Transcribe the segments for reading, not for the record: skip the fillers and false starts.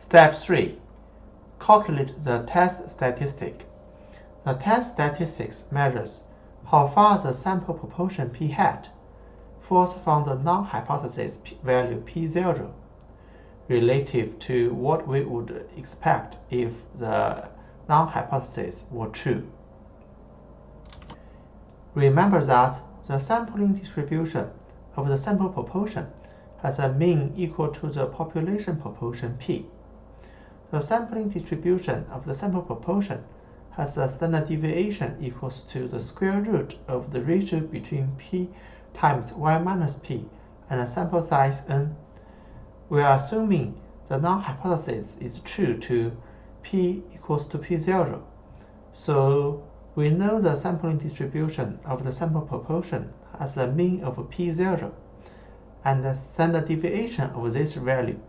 Step 3. Calculate the test statistic. The test statistics measures how far the sample proportion p hat falls from the non-hypothesis value p0 relative to what we would expect if the non-hypothesis were true. Remember that the sampling distribution of the sample proportion has a mean equal to the population proportion p. The sampling distribution of the sample proportion has a standard deviation equals to the square root of the ratio between p times y minus p and a sample size n. We are assuming the non-hypothesis is true to p equals to p0, so we know the sampling distribution of the sample proportion has a mean of p0 and the standard deviation of this value.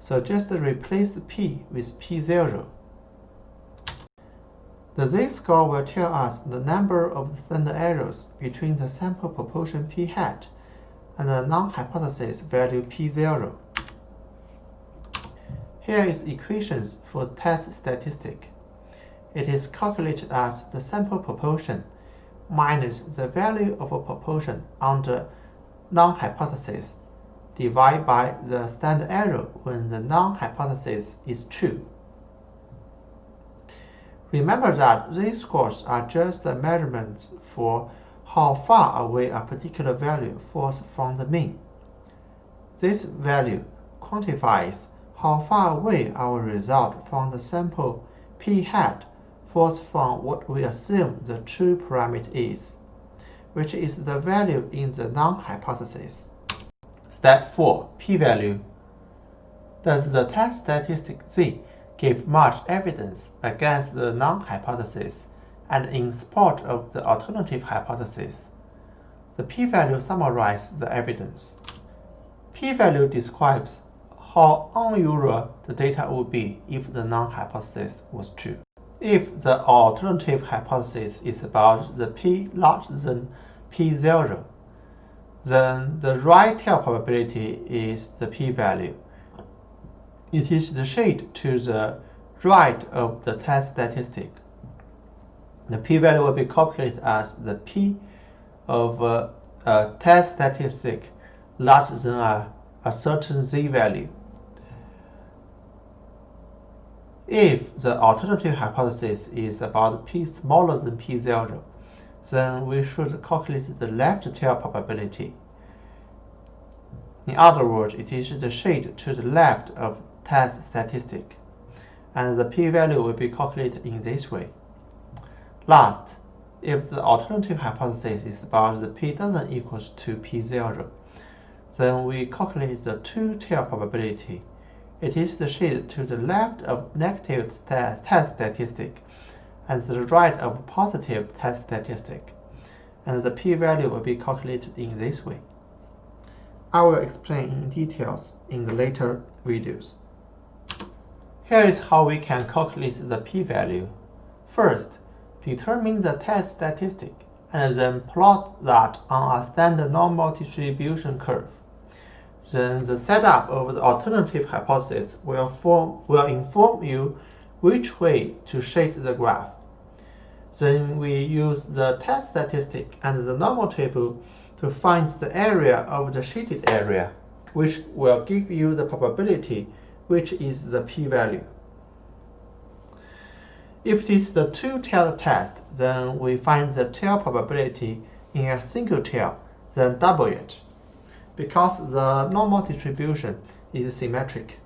So just replace the p with p0. The z-score will tell us the number of the standard errors between the sample proportion p hat and the non-hypothesis value p0. Here is equations for the test statistic. It is calculated as the sample proportion minus the value of a proportion under non-hypothesis divided by the standard error when the non-hypothesis is true. Remember that these scores are just the measurements for how far away a particular value falls from the mean. This value quantifies how far away our result from the sample p hat falls from what we assume the true parameter is, which is the value in the non-hypothesis. Step 4. P-value. Does the test statistic Z give much evidence against the non-hypothesis and in support of the alternative hypothesis? The p-value summarizes the evidence. P-value describes how unusual the data would be if the non-hypothesis was true. If the alternative hypothesis is about the p larger than p0, then the right tail probability is the p-value. It is the shade to the right of the test statistic. The p-value will be calculated as the p of a test statistic larger than a certain z-value. If the alternative hypothesis is about p smaller than p0, then we should calculate the left tail probability. In other words, it is the shade to the left of test statistic, and the p-value will be calculated in this way. Last, if the alternative hypothesis is about the p doesn't equal to p0, then we calculate the two-tail probability. It is the shade to the left of negative test statistic and the right of positive test statistic, and the p-value will be calculated in this way. I will explain in details in the later videos. Here is how we can calculate the p-value. First, determine the test statistic and then plot that on a standard normal distribution curve. Then the setup of the alternative hypothesis will inform you which way to shade the graph. Then we use the test statistic and the normal table to find the area of the shaded area, which will give you the probability, which is the p-value. If it is the two-tailed test, then we find the tail probability in a single tail, then double it, because the normal distribution is symmetric.